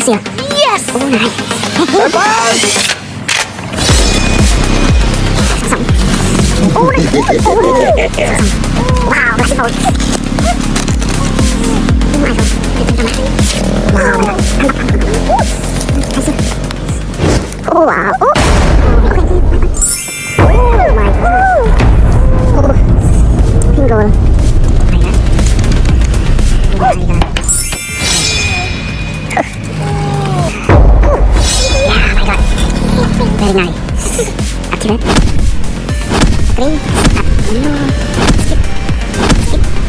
see her. Yes! Oh, nice. Oh, nice. Wow, that's the phone. Oh, wow. Oh, okay. Oh, my God. Oh, pingle. Oh, my God. Very nice. Activate. 3. Skip.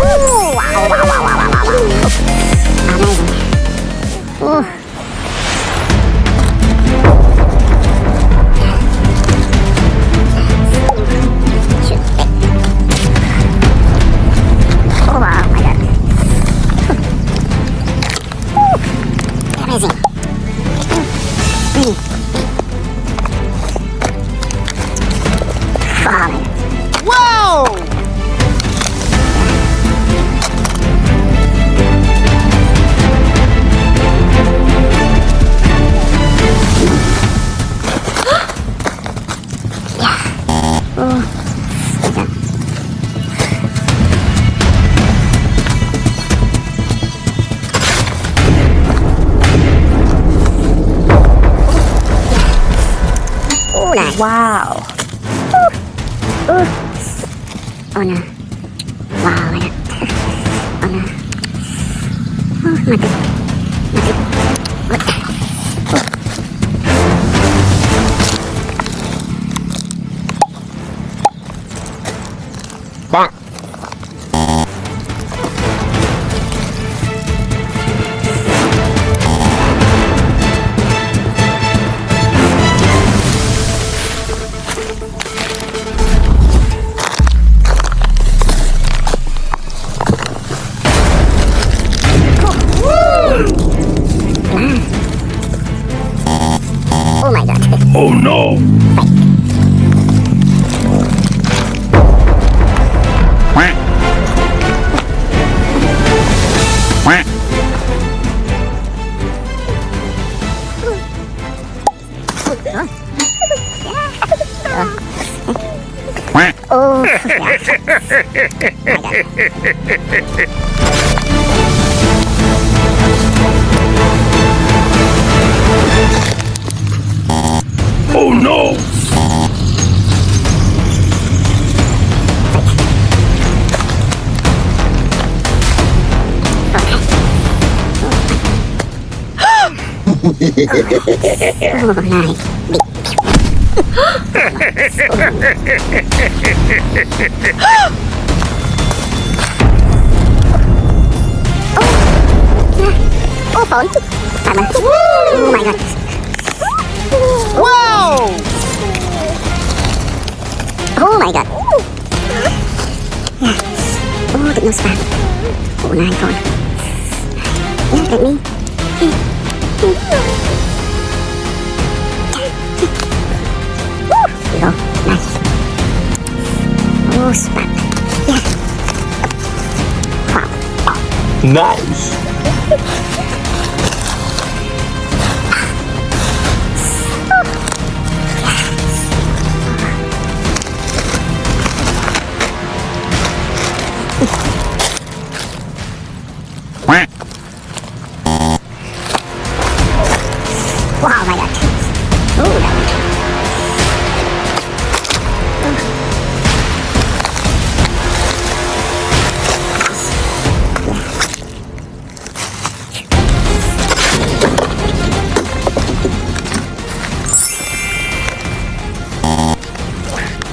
Oh, wow. Amazing. Oh. Oh, wow, my God. Amazing. Really. Oh, my God. Wow! Oh, good job. Oh, nice. Wow. Oh no. Wow, my God. Oh no. Oh, mati. What? Bonk. Oh my God. Oh no. Quack. Quack. Quack. Oh, yeah. My God. Oh no. Oh, nice. Oh, phone. Timer. Oh my God. Wow! Oh my God. Yeah. Oh, get no spam. Oh, nice phone. Yeah, let me. Woo! Here we go. Nice. Oh, spam. Yeah. Wow. Nice. Quack. Wow, my God. Oh, that one.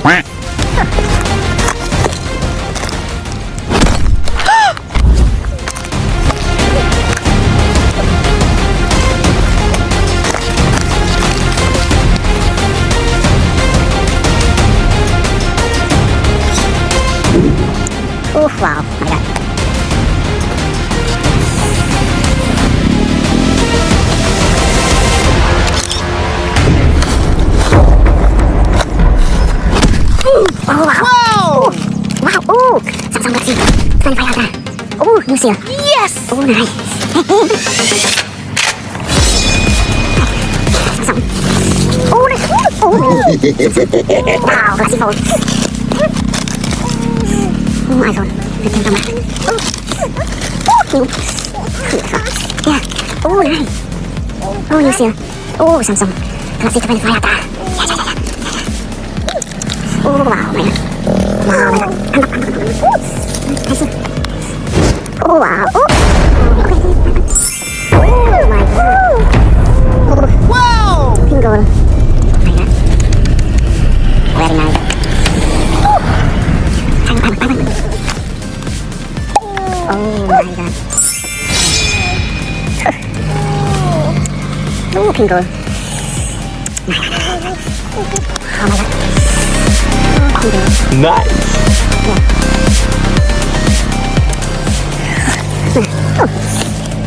Quack. Oh, wow, my God. Oh, wow. Wow! Wow, oh, new seal. Yes! Oh, nice. Xong. Oh, nice. Oh, wow, Galaxy phone. Oh, iPhone 15 Pro Max. New. Yeah. Oh, nice. Oh, new seal. Oh, Samsung Galaxy S25 Ultra. Oh, wow, my God. Wow, my God. I see. Oh, wow. Oh, okay. Oh, my God. Oh, Wow! pingle. My God. Very nice. Oh, my God. Oh, pingle. My God. Oh, my God. Oh, pingle. Nice.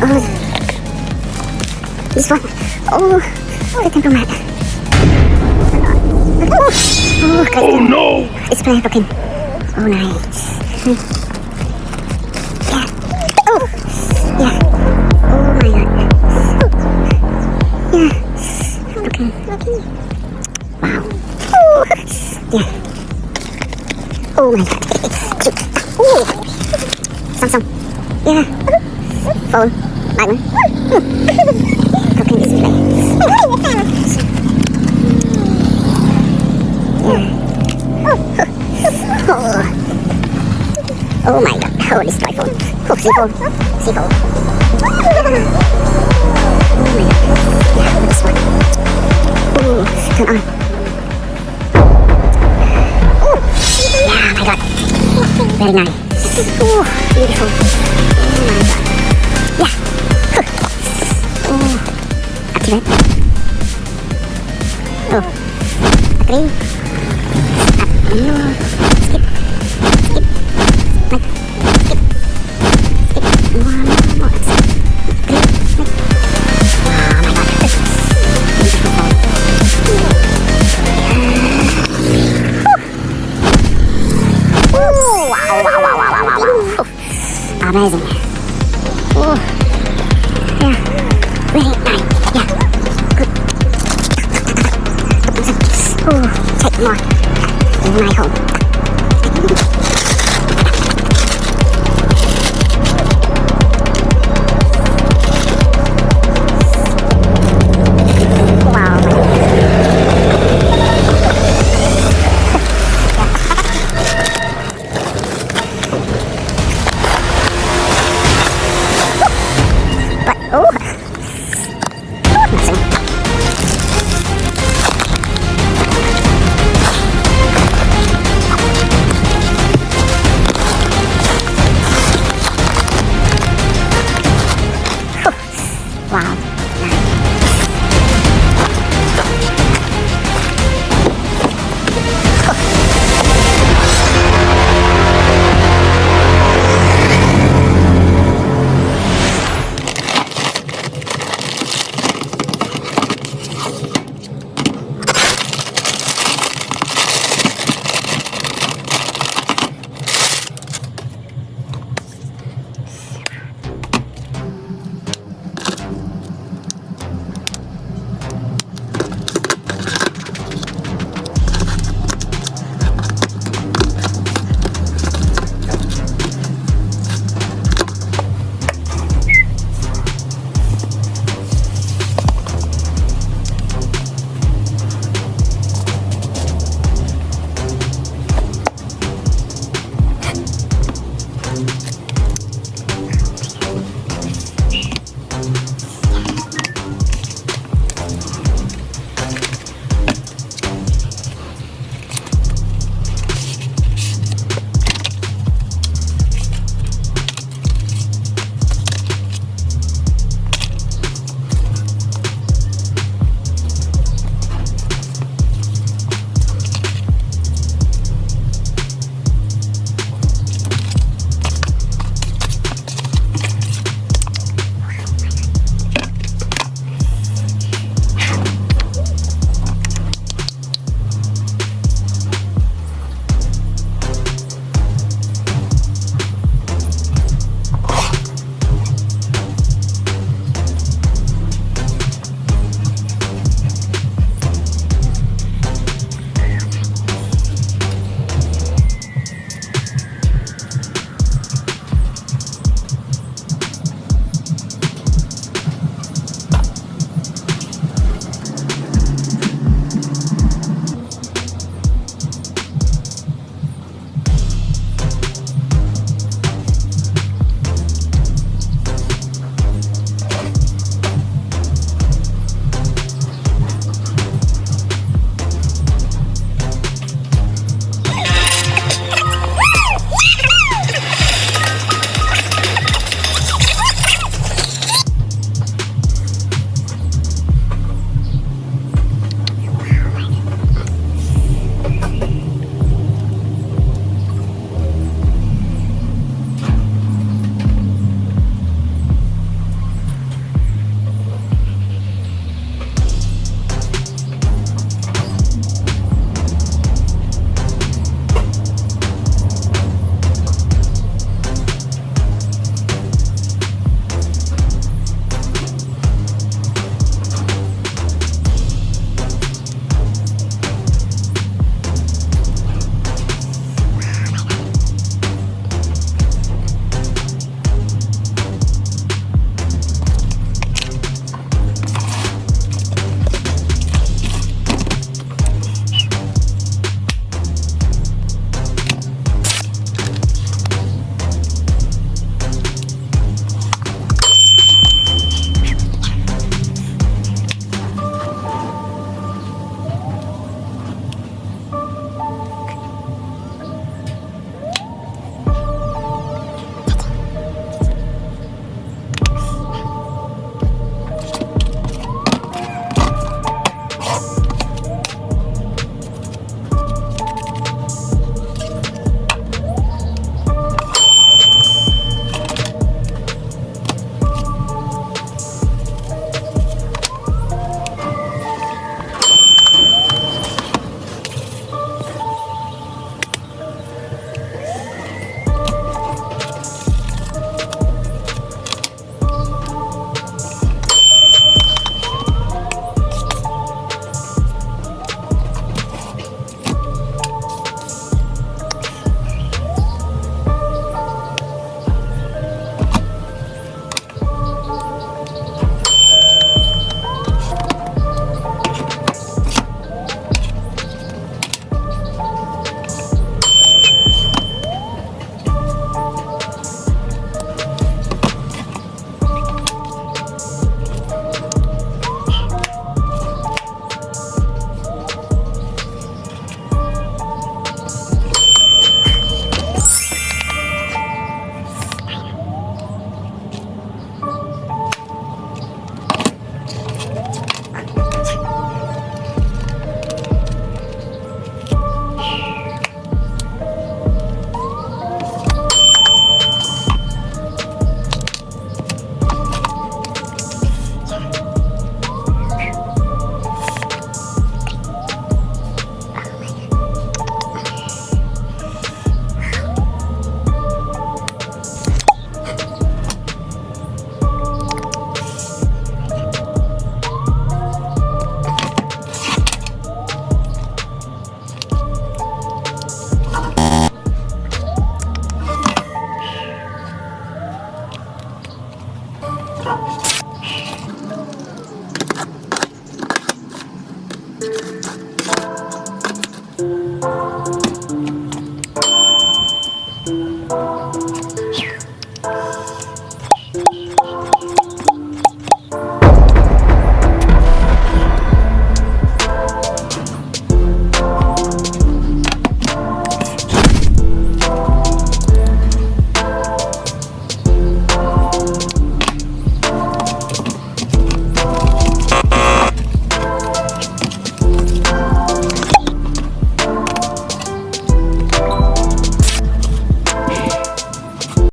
Oh, this one. Oh, the temperament. Oh, Oh no! it's plain looking. Oh, nice. Yeah. Oh, yeah. Oh my God. Yeah. Looking. Wow. Oh, yeah. Oh my God. Oh, Samsung. Yeah. Phone. Button. Looking display. Oh my God. Oh, this iPhone. Oh, C-phone. C-phone. Oh my God. Yeah, this one. Oh, turn on. Oh, yeah, my God. Very nice. Oh, beautiful. Oh my God. Yeah. Oh, activate. Oh, agree. No. Skip. Skip. Like. Skip. Skip. One more. Agree. Like. Oh my God. Beautiful phone. Oh, wow, wow, wow, wow, wow, wow. Amazing. Oh, yeah, very nice. Yeah, good. Oh, take more in my home.